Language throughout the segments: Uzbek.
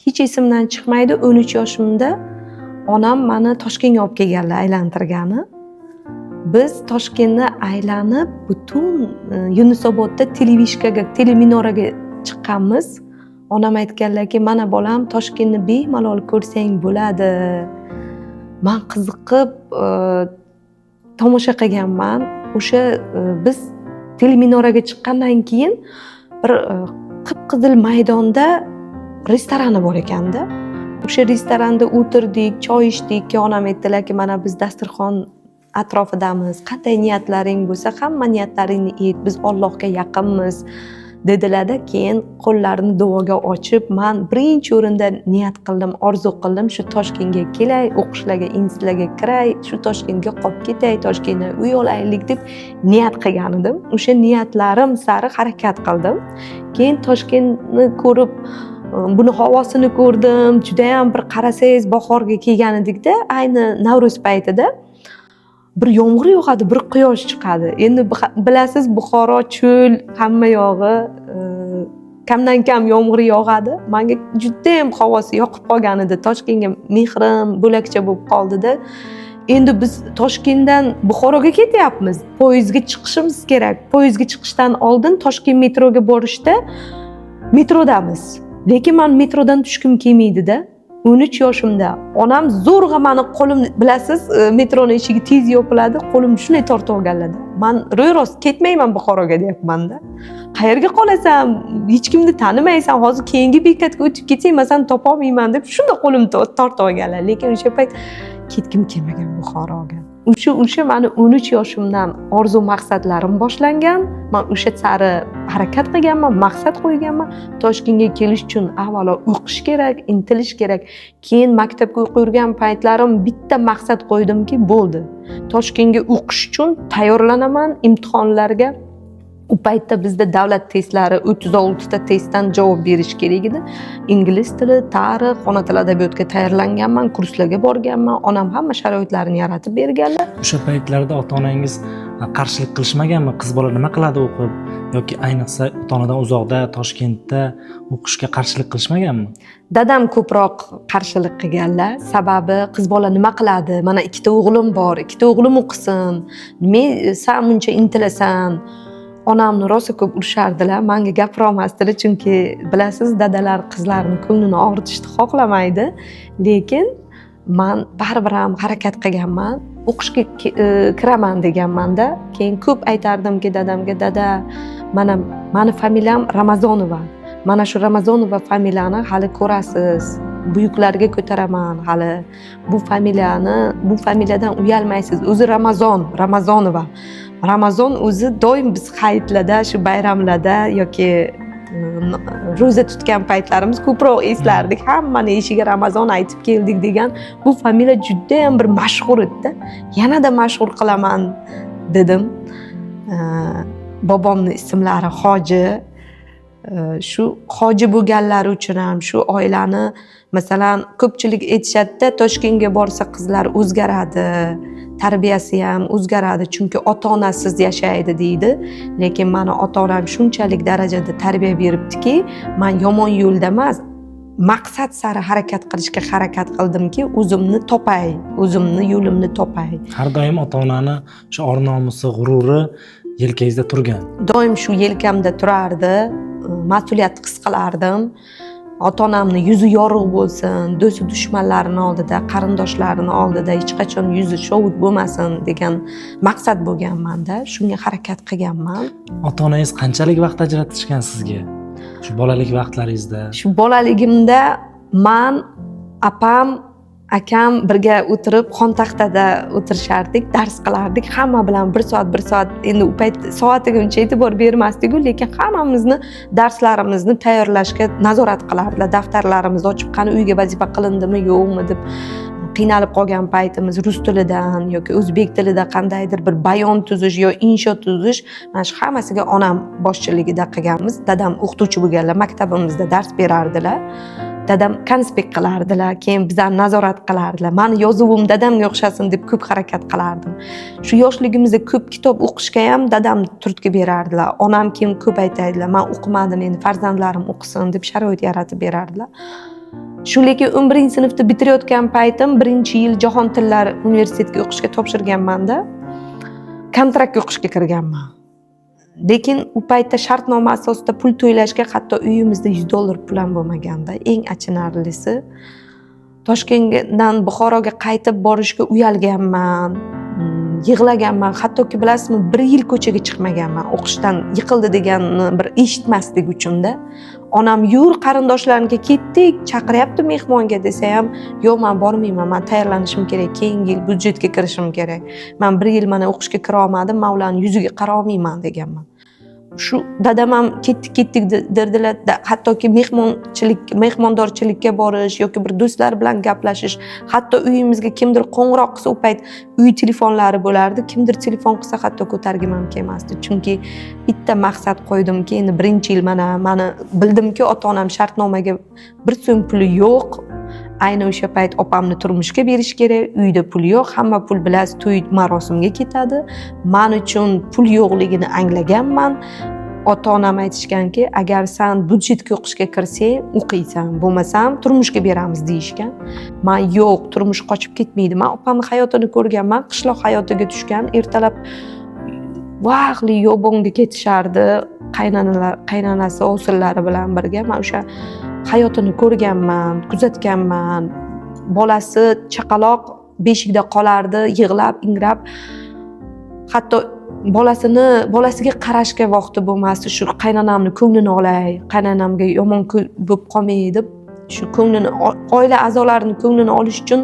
hech esimdan chiqmaydi, 13 yoshimda onam meni Toshkentga olib kelganlar, aylantirgani. Biz Toshkentni aylanib, butun Yunusobodda televishkaga, teleminoraga chiqqanmiz. Onam aytganlarki, mana bolam Toshkentni bemalol ko'rsang bo'ladi. Men qiziqib tomosha qilganman. O'sha biz teleminoraga chiqqandan keyin bir qip-qizil maydonda restorani bor ekanda. O'sha restoranda o'tirdik, choy ichdik. Onam aytdilarki, mana biz dasturxon atrofidamiz. Qanday niyatlaring bo'lsa, hamma niyatlaringni ayt. Biz Allohga yaqinmiz. Dedilarda, keyin qo'llarini duoga ochib, men birinchi o'rinda niyat qildim, orzu qildim, shu Toshkentga kelay, o'qishlarga, institutlarga kiray, shu Toshkentga qolib ketay, Toshkentda uy olaylik deb niyat qilgan edim. O'sha niyatlarim sari harakat qildim. Keyin Toshkentni ko'rib, buni havosini ko'rdim. Juda ham bir qarasangiz bahorga kelgan edikda, ayni Navro'z paytida bir yomg'ir yog'adi, bir quyosh chiqadi. Endi bilasiz, Buxoro cho'l, hamma yog'i kamdan kam yomg'ir yog'adi. Menga juda ham havosi yoqib qolgan edi. Toshkentga mehrim bo'lakcha bo'lib qoldi-da. Endi biz Toshkentdan Buxoroga ketyapmiz. Poyezdga chiqishimiz kerak. Poyezdga chiqishdan oldin Toshkent metroga borishda metrodamiz. Lekin men metrodan tushkim kelmaydi-da. 13 yoshimda onam zo'rg'a meni qo'limni, bilasiz, metroning eshigi tez yopiladi, qo'limni shunday tortib olganlar. Men ro'y-rost ketmayman Buxoroga deyapman-da. Qayerga qolasan? Hech kimni tanimaysan, hozir keyingi bekatga o'tib ketsang, men seni topa olmayman deb shunda qo'limni tortib olganlar. Lekin o'sha payt ketgim kelmagan Buxoroga. O'sha meni 13 yoshimdan orzu maqsadlarim boshlangan. Men o'sha sari harakat qilganman, maqsad qo'yganman. Toshkentga kelish uchun avvalo o'qish kerak, intilish kerak. Keyin maktabga o'qib yurgan paytlarim bitta maqsad qo'ydimki, bo'ldi. Toshkentga o'qish uchun tayyorlanaman, imtihonlarga. U paytda bizda davlat testlari 36 ta testdan javob berish kerak edi. Ingliz tili, tarix, ona tili adabiyotga tayyorlanganman, kurslarga borganman. Onam hamma sharoitlarni yaratib berganlar. O'sha paytlarda ota-onangiz qarshilik qilishmaganmi? Qiz bola nima qiladi o'qib yoki ayniqsa ota-onadan uzoqda Toshkentda o'qishga qarshilik qilishmaganmi? Dadam ko'proq qarshilik qilganlar. Sababi qiz bola nima qiladi? Mana ikkita o'g'lim bor, ikkita o'g'lim o'qisin. Nima sen buncha intilasan? Onamni rosa ko'p urishardilar, menga gapira olmasdilar, chunki bilasiz, dadalar qizlarni ko'nglini og'ritishni xohlamaydi. Lekin men baribir ham harakat qilganman, o'qishga kiraman deganman-da. Keyin ko'p aytardimki dadamga, dada, mana meni familiyam Ramazonova. Mana shu Ramazonova familiyani hali ko'rasiz. Buyuklarga ko'taraman hali. Bu familiyadan uyalmaysiz. O'zi Ramazonova. Ramazon o'zi doim biz hayitlarda, shu bayramlarda yoki ro'za tutgan paytlarimiz ko'proq eslardik. Hammani eshigiga Ramazon aytib keldik degan bu familiya juda ham bir mashhur edi. Yanada mashhur qilaman dedim. Bobomning ismlari Hoji. Shu hoji bo'lganlari uchun ham shu oilani, masalan, ko'pchilik aytishadi, Toshkentga borsa qizlar o'zgaradi, tarbiyasi ham o'zgaradi, chunki ota-onasiz yashaydi deydi. Lekin meni ota-onam shunchalik darajada tarbiya beribdiki, men yomon yo'lda emas, maqsad sari harakat qilishga harakat qildimki, o'zimni topay, o'zimni yo'limni topay. Har doim ota-onani shu or-nomusi, g'ururi yelkangizda turgan. Doim shu yelkamda turardi. Mas'uliyat his qilardim. Ota-onamni yuzi yorug' bo'lsin, do'st dushmanlarini oldida, qarindoshlarini oldida hech qachon yuzi shovut bo'lmasin degan maqsad bo'lganman-da. Shunga harakat qilganman. Ota-onangiz qanchalik vaqt ajratishgan sizga? Shu bolalik vaqtlaringizda? Shu bolaligimda men, apam, akam birga o'tirib xontaxtada o'tirishardik, dars qilardik. Hamma bilan 1 soat, endi u payt soatiga uncha e'tibor bermasdik-ku, lekin hammamizni darslarimizni tayyorlashga nazorat qilardilar. Daftarlarimizni ochib, qani uyga vazifa qilindimi, yo'qmi deb qiynalib qolgan paytimiz rus tilidan yoki o'zbek tilida qandaydir bir bayon tuzish yo insho tuzish, mana shu hammasiga onam boshchiligida qilganmiz. Dadam o'qituvchi bo'lganlar, maktabimizda dars berardilar. Dadam konspekt qilardilar, keyin bizlarni nazorat qilardilar. Meni yozuvim dadamga o'xshasin deb ko'p harakat qilardim. Shu yoshligimizda ko'p kitob o'qishga ham dadam turtki berardilar. Onam keyin ko'p aytadilar, men o'qimadim, endi farzandlarim o'qisin deb sharoit yaratib berardilar. shu lekin 11-sinfni bitirayotgan paytim 1-yil Jahon tillari universitetiga o'qishga topshirganmanda kontraktga o'qishga kirganman. Lekin u paytda shartnoma asosida pul to'lashga hatto uyimizda $100 pul ham bo'lmaganda. Eng achinarlisi, Toshkentdan Buxoroga qaytib borishga uyalganman, yig'laganman. Hattoki bilasizmi, 1 yil ko'chaga chiqmaganman. O'qishdan yiqildi deganni bir eshitmaslik uchunda. Onam yur qarindoshlarimga ketdik, chaqiryapti mehmonga desa ham, yo'q men bormayman, men tayyorlanishim kerak, keyingi yil budjetga kirishim kerak. Men 1 yil mana o'qishga kira olmadim, men ularni yuziga qara olmayman deganman. Shu dadam ham ketdik derdilar. Hattoki mehmondorchilikka borish yoki bir do'stlar bilan gaplashish, hatto uyimizga kimdir qo'ng'iroq qilsa, u payt uy telefonlari bo'lardi. Kimdir telefon qilsa hatto ko'targim ham kelmasdi. Chunki bitta maqsad qo'ydimki, endi 1-yil mani bildimki, ota-onam shartnomaga 1 so'm puli yo'q. Ayni o'sha payt opamni turmushga berish kerak, uyda pul yo'q, hamma pul bilasiz to'y marosimga ketadi. Men uchun pul yo'qligini anglaganman. Ota-onam aytishganki, agar sen budjetga o'qishga kirsang, o'qiysan, bo'lmasam turmushga beramiz deyishgan. Men yo'q, turmush qochib ketmaydi. Men opamning hayotini ko'rganman, qishloq hayotiga tushgan, ertalab vaqtli yo'bonga ketishardi, qaynonasi, o'g'illari bilan birga. Men o'sha hayotini ko'rganman, kuzatganman. Bolasi chaqaloq beshikda qolardi, yig'lab, ingrab. Hatto bolasiga qarashga vaqti bo'lmasdi. Shu qaynonamni ko'nglini olay, qaynonamga yomon bo'lib qolmay deb, shu ko'nglini, oila a'zolarining ko'nglini olish uchun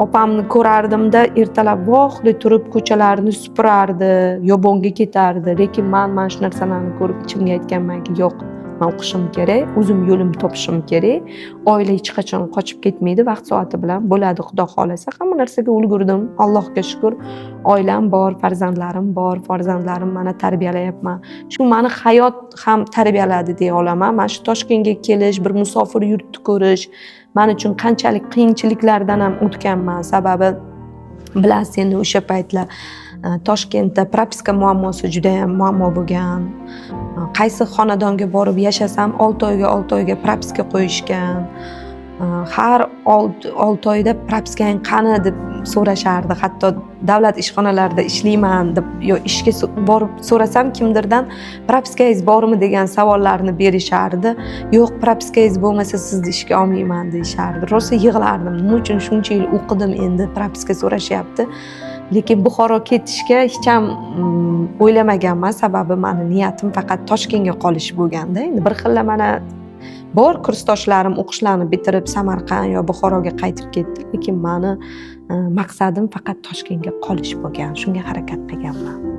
opamni ko'rardimda, ertalab vaqtli turib ko'chalarni supurardi, yo'bonga ketardi. Lekin men shu narsalarni ko'rib ichimga aytganmanki, yo'q, men o'qishim kerak, o'zim yo'limni topishim kerak. Oila hech qachon qochib ketmaydi, vaqt soati bilan bo'ladi, Xudo xolasa. Hamma narsaga ulgurdim. Allohga shukr. Oilam bor, farzandlarim bor, farzandlarim meni tarbiyalayapman. Shu meni hayot ham tarbiyaladi deya olaman. Men shu Toshkentga kelish, bir musofir yurtni ko'rish men uchun qanchalik qiyinchiliklardan ham o'tganman. Sababi bilasiz, endi o'sha paytlar Toshkentda propiska muammosi juda ham muammo bo'lgan. Qaysi xonadonga borib yashasam 6 oyga propiska qo'yishgan. Har 6 oyda propiskang qani deb so'rashardi. Hatto davlat ishxonalarida ishlayman deb yo ishga borib so'rasam kimdirdan propiskangiz bormi degan savollarni berishardi. Yo'q, propiskangiz bo'lmasa sizni ishga olmayman deyishardi. Rosa yig'lardim. Nima uchun shuncha yil o'qidim, endi propiska so'rashyapti. Lekin Buxoro ketishga hech ham o'ylamaganman. Sababi meni niyatim faqat Toshkentga qolish bo'lganda. Endi bir xil mana bor kursdoshlarim o'qishlarini bitirib Samarqand yo Buxoroga qaytib ketdi. Lekin meni maqsadim faqat Toshkentga qolish bo'lgan. Shunga harakat qilganman.